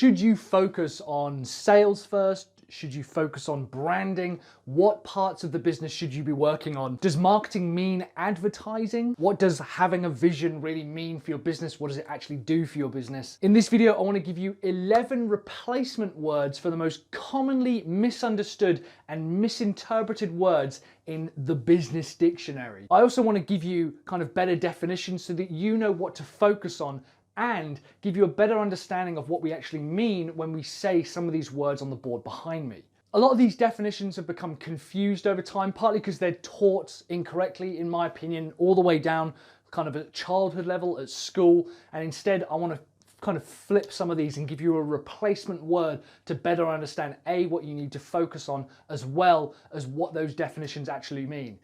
Should you focus on sales first? Should you focus on branding? What parts of the business should you be working on? Does marketing mean advertising? What does having a vision really mean for your business? What does it actually do for your business? In this video, I want to give you 11 replacement words for the most commonly misunderstood and misinterpreted words in the business dictionary. I also want to give you kind of better definitions so that you know what to focus on and give you a better understanding of what we actually mean when we say some of these words on the board behind me. A lot of these definitions have become confused over time, partly because they're taught incorrectly, in my opinion, all the way down kind of at childhood level, at school, and instead I want to kind of flip some of these and give you a replacement word to better understand A, what you need to focus on, as well as what those definitions actually mean.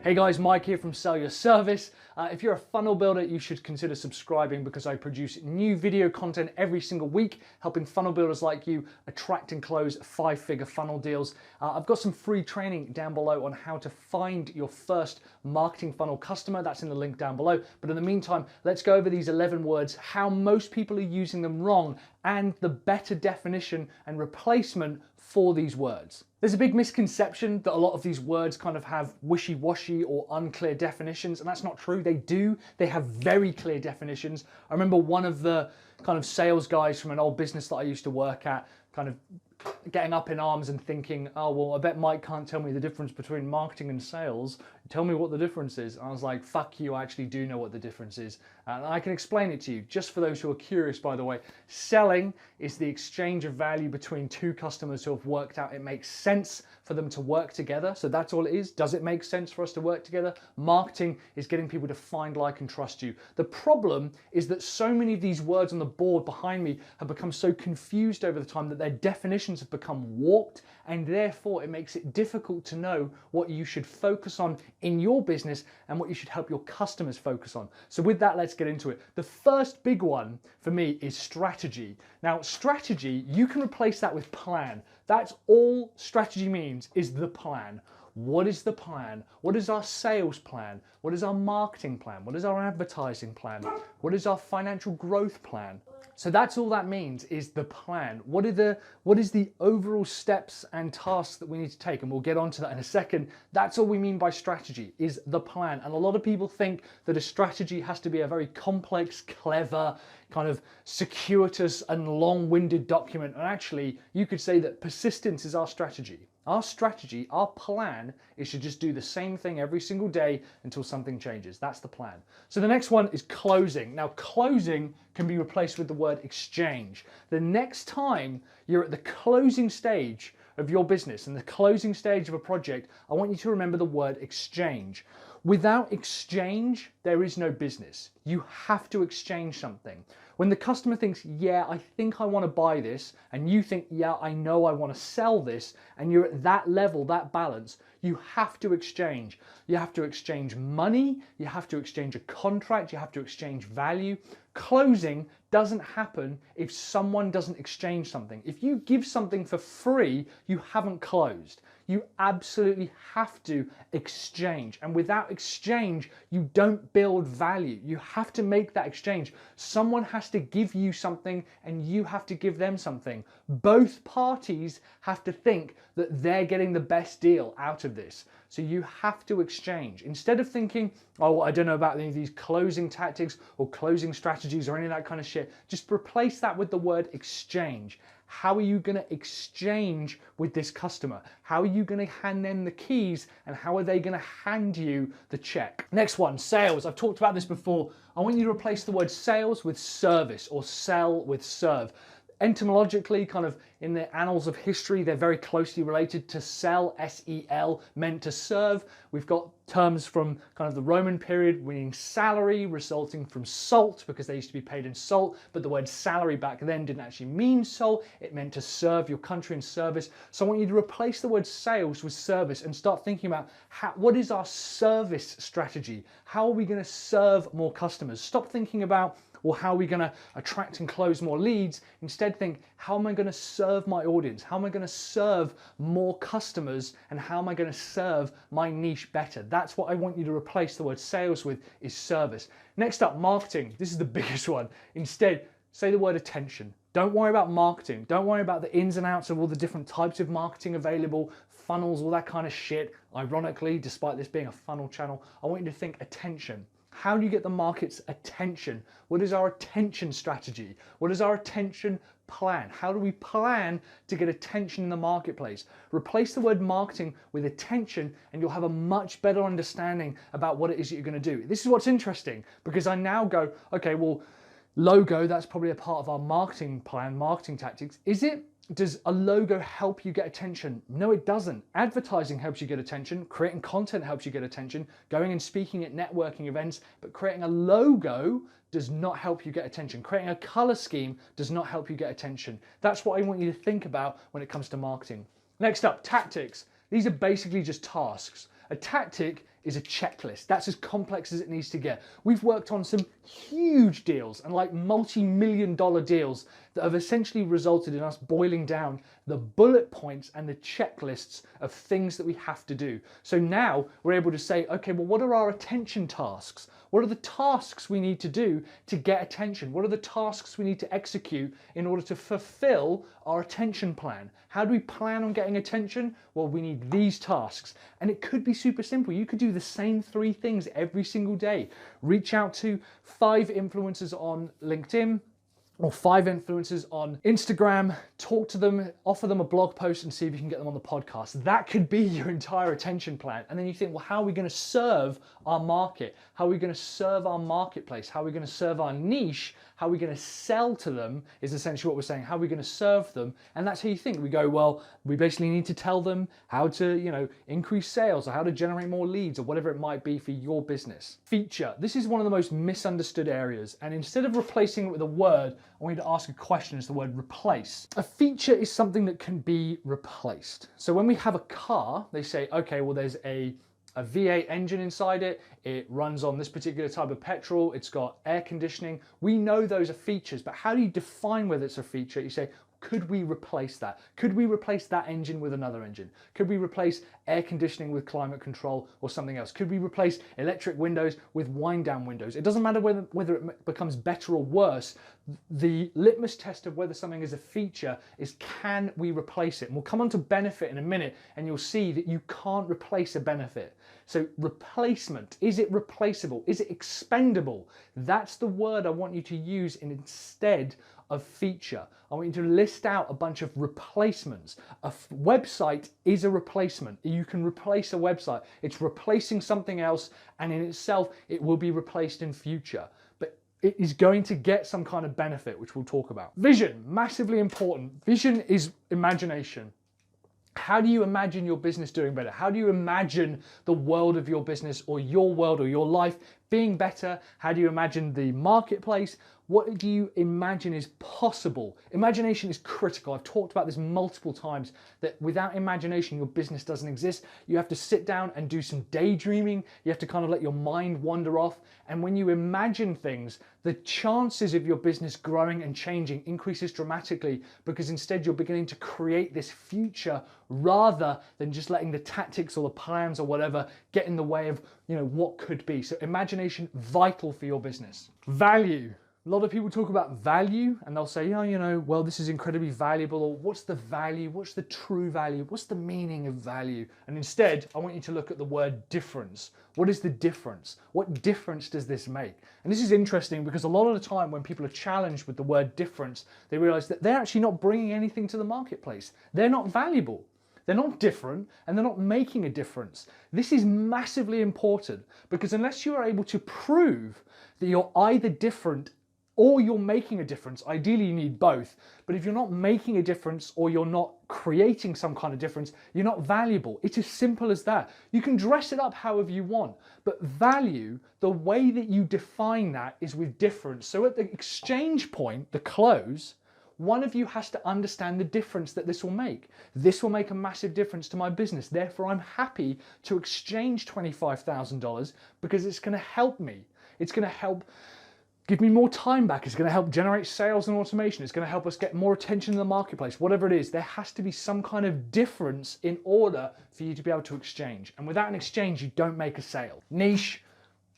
Hey guys, Mike here from Sell Your Service. If you're a funnel builder, you should consider subscribing because I produce new video content every single week, helping funnel builders like you attract and close 5-figure funnel deals. I've got some free training down below on how to find your first marketing funnel customer. That's in the link down below. But in the meantime, let's go over these 11 words, how most people are using them wrong, and the better definition and replacement for these words. There's a big misconception that a lot of these words kind of have wishy-washy or unclear definitions, and that's not true. They do. They have very clear definitions. I remember one of the kind of sales guys from an old business that I used to work at kind of getting up in arms and thinking, oh, well, I bet Mike can't tell me the difference between marketing and sales. Tell me what the difference is. And I was like, fuck you, I actually do know what the difference is. And I can explain it to you. Just for those who are curious, by the way, selling is the exchange of value between two customers who have worked out it makes sense for them to work together. So that's all it is. Does it make sense for us to work together? Marketing is getting people to find, like, and trust you. The problem is that so many of these words on the board behind me have become so confused over the time that their definitions have become warped, and therefore it makes it difficult to know what you should focus on in your business and what you should help your customers focus on. So with that, let's get into it. The first big one for me is strategy. Now, strategy, you can replace that with plan. That's all strategy means, is the plan. What is the plan? What is our sales plan? What is our marketing plan? What is our advertising plan? What is our financial growth plan? So that's all that means, is the plan. What is the overall steps and tasks that we need to take? And we'll get onto that in a second. That's all we mean by strategy, is the plan. And a lot of people think that a strategy has to be a very complex, clever, kind of circuitous and long-winded document. And actually, you could say that persistence is our strategy. Our strategy, our plan, is to just do the same thing every single day until something changes. That's the plan. So the next one is closing. Now, closing can be replaced with the word exchange. The next time you're at the closing stage of your business and the closing stage of a project, I want you to remember the word exchange. Without exchange, there is no business. You have to exchange something. When the customer thinks, yeah, I think I want to buy this, and you think, yeah, I know I want to sell this, and you're at that level, that balance, you have to exchange. You have to exchange money, you have to exchange a contract, you have to exchange value. Closing doesn't happen if someone doesn't exchange something. If you give something for free, you haven't closed. You absolutely have to exchange. And without exchange, you don't build value. You have to make that exchange. Someone has to give you something and you have to give them something. Both parties have to think that they're getting the best deal out of this. So you have to exchange. Instead of thinking, oh, I don't know about any of these closing tactics or closing strategies or any of that kind of shit, just replace that with the word exchange. How are you going to exchange with this customer? How are you going to hand them the keys, and how are they going to hand you the check? Next one, sales. I've talked about this before. I want you to replace the word sales with service, or sell with serve. Etymologically, kind of in the annals of history, they're very closely related. To sell, S-E-L, meant to serve. We've got terms from kind of the Roman period meaning salary, resulting from salt, because they used to be paid in salt, but the word salary back then didn't actually mean salt. It meant to serve your country in service. So I want you to replace the word sales with service and start thinking about what is our service strategy? How are we going to serve more customers? Stop thinking about well, how are we going to attract and close more leads? Instead think, how am I going to serve my audience? How am I going to serve more customers? And how am I going to serve my niche better? That's what I want you to replace the word sales with, is service. Next up, marketing. This is the biggest one. Instead, say the word attention. Don't worry about marketing. Don't worry about the ins and outs of all the different types of marketing available, funnels, all that kind of shit. Ironically, despite this being a funnel channel, I want you to think attention. How do you get the market's attention? What is our attention strategy? What is our attention plan? How do we plan to get attention in the marketplace? Replace the word marketing with attention and you'll have a much better understanding about what it is that you're going to do. This is what's interesting, because I now go, okay, well, logo, that's probably a part of our marketing plan, marketing tactics. Is it? Does a logo help you get attention? No, it doesn't. Advertising helps you get attention. Creating content helps you get attention. Going and speaking at networking events. But creating a logo does not help you get attention. Creating a color scheme does not help you get attention. That's what I want you to think about when it comes to marketing. Next up, tactics. These are basically just tasks. A tactic is a checklist. That's as complex as it needs to get. We've worked on some huge deals and like multi-million-dollar deals that have essentially resulted in us boiling down the bullet points and the checklists of things that we have to do. So now we're able to say, okay, well, what are our attention tasks? What are the tasks we need to do to get attention? What are the tasks we need to execute in order to fulfill our attention plan? How do we plan on getting attention? Well, we need these tasks. And it could be super simple. You could do the same 3 things every single day. Reach out to 5 influencers on LinkedIn, or 5 influencers on Instagram, talk to them, offer them a blog post and see if you can get them on the podcast. That could be your entire attention plan. And then you think, well, how are we going to serve our market? How are we going to serve our marketplace? How are we going to serve our niche? How are we going to sell to them is essentially what we're saying. How are we going to serve them? And that's how you think. We go, well, we basically need to tell them how to, increase sales or how to generate more leads or whatever it might be for your business. Feature. This is one of the most misunderstood areas. And instead of replacing it with a word, I want you to ask a question. It's the word replace. A feature is something that can be replaced. So when we have a car, they say, okay, well, there's a V8 engine inside it. It runs on this particular type of petrol. It's got air conditioning. We know those are features, but how do you define whether it's a feature? You say, could we replace that? Could we replace that engine with another engine? Could we replace air conditioning with climate control or something else? Could we replace electric windows with wind down windows? It doesn't matter whether it becomes better or worse. The litmus test of whether something is a feature is, can we replace it? And we'll come on to benefit in a minute and you'll see that you can't replace a benefit. So replacement, is it replaceable? Is it expendable? That's the word I want you to use instead of feature. I want you to list out a bunch of replacements. A website is a replacement. You can replace a website. It's replacing something else, and in itself, it will be replaced in future. But it is going to get some kind of benefit, which we'll talk about. Vision, massively important. Vision is imagination. How do you imagine your business doing better? How do you imagine the world of your business or your world or your life being better? How do you imagine the marketplace? What do you imagine is possible? Imagination is critical. I've talked about this multiple times, that without imagination, your business doesn't exist. You have to sit down and do some daydreaming. You have to kind of let your mind wander off. And when you imagine things, the chances of your business growing and changing increases dramatically, because instead you're beginning to create this future rather than just letting the tactics or the plans or whatever get in the way of, what could be. So imagination, vital for your business. Value. A lot of people talk about value and they'll say, well, this is incredibly valuable, or what's the value? What's the true value? What's the meaning of value? And instead, I want you to look at the word difference. What is the difference? What difference does this make? And this is interesting because a lot of the time when people are challenged with the word difference, they realize that they're actually not bringing anything to the marketplace. They're not valuable. They're not different, and they're not making a difference. This is massively important, because unless you are able to prove that you're either different or you're making a difference, ideally you need both, but if you're not making a difference or you're not creating some kind of difference, you're not valuable. It's as simple as that. You can dress it up however you want, but value, the way that you define that is with difference. So at the exchange point, the close, one of you has to understand the difference that this will make. This will make a massive difference to my business. Therefore, I'm happy to exchange $25,000 because it's going to help me. It's going to help give me more time back. It's going to help generate sales and automation. It's going to help us get more attention in the marketplace. Whatever it is, there has to be some kind of difference in order for you to be able to exchange. And without an exchange, you don't make a sale. Niche.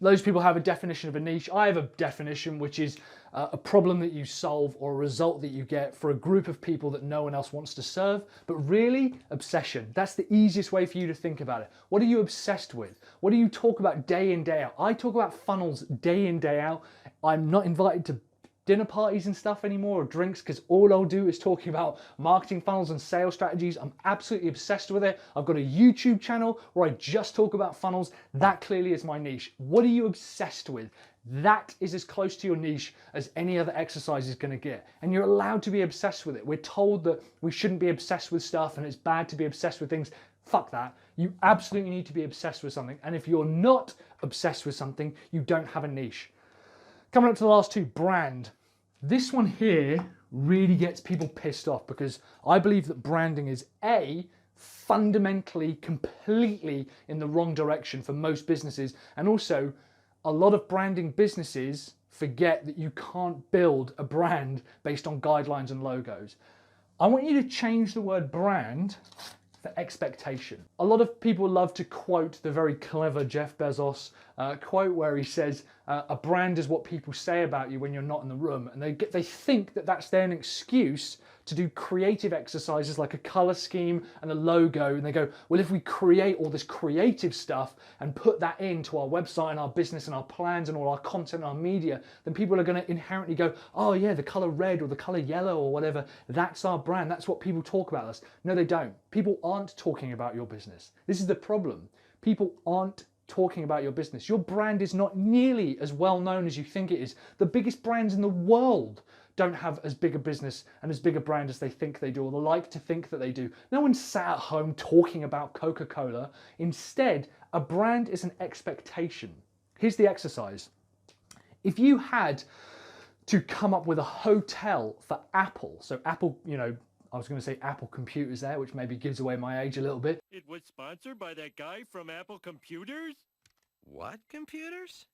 Loads of people have a definition of a niche. I have a definition, which is a problem that you solve or a result that you get for a group of people that no one else wants to serve. But really, obsession. That's the easiest way for you to think about it. What are you obsessed with? What do you talk about day in, day out? I talk about funnels day in, day out. I'm not invited to dinner parties and stuff anymore, or drinks, because all I'll do is talking about marketing funnels and sales strategies. I'm absolutely obsessed with it. I've got a YouTube channel where I just talk about funnels. That clearly is my niche. What are you obsessed with? That is as close to your niche as any other exercise is going to get. And you're allowed to be obsessed with it. We're told that we shouldn't be obsessed with stuff and it's bad to be obsessed with things. Fuck that. You absolutely need to be obsessed with something. And if you're not obsessed with something, you don't have a niche. Coming up to the last two, brand. This one here really gets people pissed off because I believe that branding is fundamentally, completely in the wrong direction for most businesses. And also, a lot of branding businesses forget that you can't build a brand based on guidelines and logos. I want you to change the word brand for expectation. A lot of people love to quote the very clever Jeff Bezos quote where he says, a brand is what people say about you when you're not in the room. And they think that that's then an excuse to do creative exercises like a color scheme and a logo. And they go, well, if we create all this creative stuff and put that into our website and our business and our plans and all our content and our media, then people are going to inherently go, oh yeah, the color red or the color yellow or whatever, that's our brand. That's what people talk about us. No, they don't. People aren't talking about your business. This is the problem. People aren't talking about your business. Your brand is not nearly as well known as you think it is. The biggest brands in the world don't have as big a business and as big a brand as they think they do, or they like to think that they do. No one's sat at home talking about Coca-Cola. Instead, a brand is an expectation. Here's the exercise. If you had to come up with a hotel for Apple, so Apple, I was going to say Apple Computers there, which maybe gives away my age a little bit. It was sponsored by that guy from Apple Computers? What computers?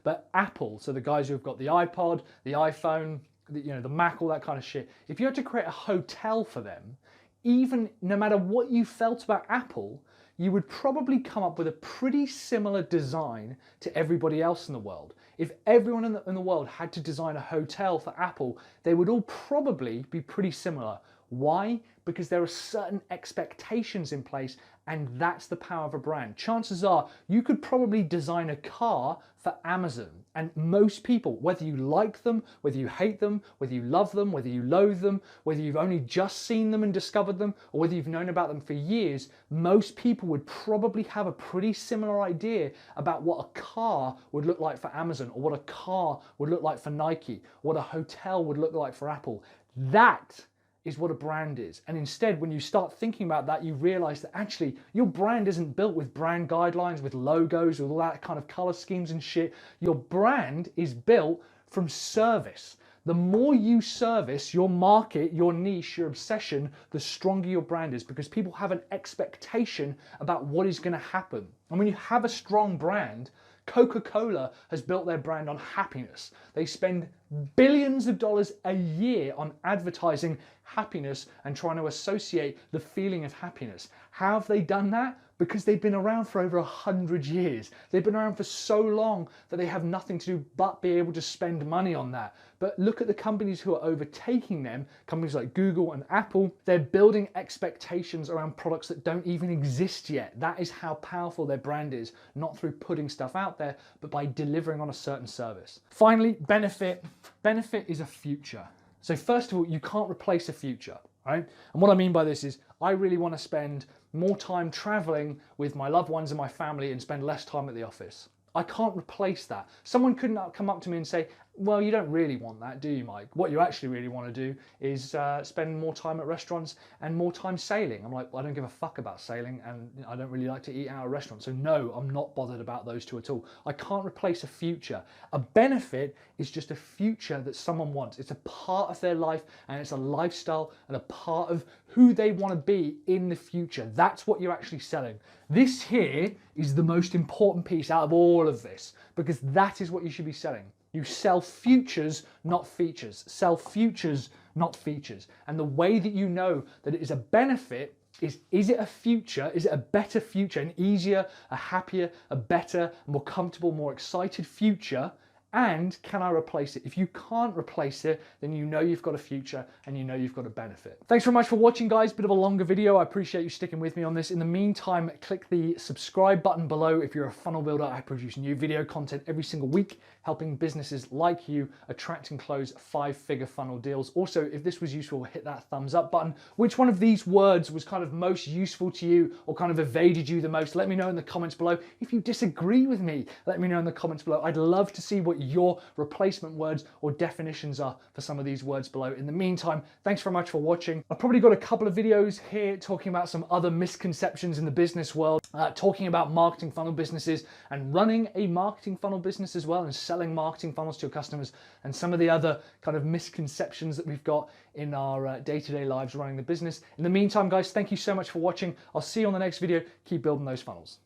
But Apple, so the guys who've got the iPod, the iPhone, the Mac, all that kind of shit. If you had to create a hotel for them, even no matter what you felt about Apple, you would probably come up with a pretty similar design to everybody else in the world. If everyone in the world had to design a hotel for Apple, they would all probably be pretty similar. Why? Because there are certain expectations in place, and that's the power of a brand. Chances are you could probably design a car for Amazon, and most people, whether you like them, whether you hate them, whether you love them, whether you loathe them, whether you've only just seen them and discovered them, or whether you've known about them for years, most people would probably have a pretty similar idea about what a car would look like for Amazon, or what a car would look like for Nike, or what a hotel would look like for Apple. That is what a brand is. And instead, when you start thinking about that, you realize that actually your brand isn't built with brand guidelines, with logos, with all that kind of color schemes and shit. Your brand is built from service. The more you service your market, your niche, your obsession, the stronger your brand is, because people have an expectation about what is going to happen. And when you have a strong brand, Coca-Cola has built their brand on happiness. They spend billions of dollars a year on advertising happiness and trying to associate the feeling of happiness. How have they done that? Because they've been around for over 100 years. They've been around for so long that they have nothing to do but be able to spend money on that. But look at the companies who are overtaking them, companies like Google and Apple. They're building expectations around products that don't even exist yet. That is how powerful their brand is, not through putting stuff out there, but by delivering on a certain service. Finally, benefit. Benefit is a future. So first of all, you can't replace a future, right? And what I mean by this is I really want to spend more time traveling with my loved ones and my family and spend less time at the office. I can't replace that. Someone couldn't come up to me and say, well, you don't really want that, do you, Mike? What you actually really want to do is spend more time at restaurants and more time sailing. I'm like, well, I don't give a fuck about sailing, and I don't really like to eat out at restaurants. So no, I'm not bothered about those two at all. I can't replace a future. A benefit is just a future that someone wants. It's a part of their life, and it's a lifestyle and a part of who they want to be in the future. That's what you're actually selling. This here is the most important piece out of all of this, because that is what you should be selling. You sell futures, not features. Sell futures, not features. And the way that you know that it is a benefit is it a future? Is it a better future, an easier, a happier, a better, more comfortable, more excited future? And can I replace it? If you can't replace it, then you know you've got a future and you know you've got a benefit. Thanks very much for watching, guys. Bit of a longer video. I appreciate you sticking with me on this. In the meantime, click the subscribe button below if you're a funnel builder. I produce new video content every single week, helping businesses like you attract and close 5-figure funnel deals. Also, if this was useful, hit that thumbs up button. Which one of these words was kind of most useful to you or kind of evaded you the most? Let me know in the comments below. If you disagree with me, let me know in the comments below. I'd love to see what your replacement words or definitions are for some of these words below. In the meantime, thanks very much for watching. I've probably got a couple of videos here talking about some other misconceptions in the business world, talking about marketing funnel businesses and running a marketing funnel business as well, and selling marketing funnels to your customers, and some of the other kind of misconceptions that we've got in our day-to-day lives running the business. In the meantime, guys, thank you so much for watching. I'll see you on the next video. Keep building those funnels.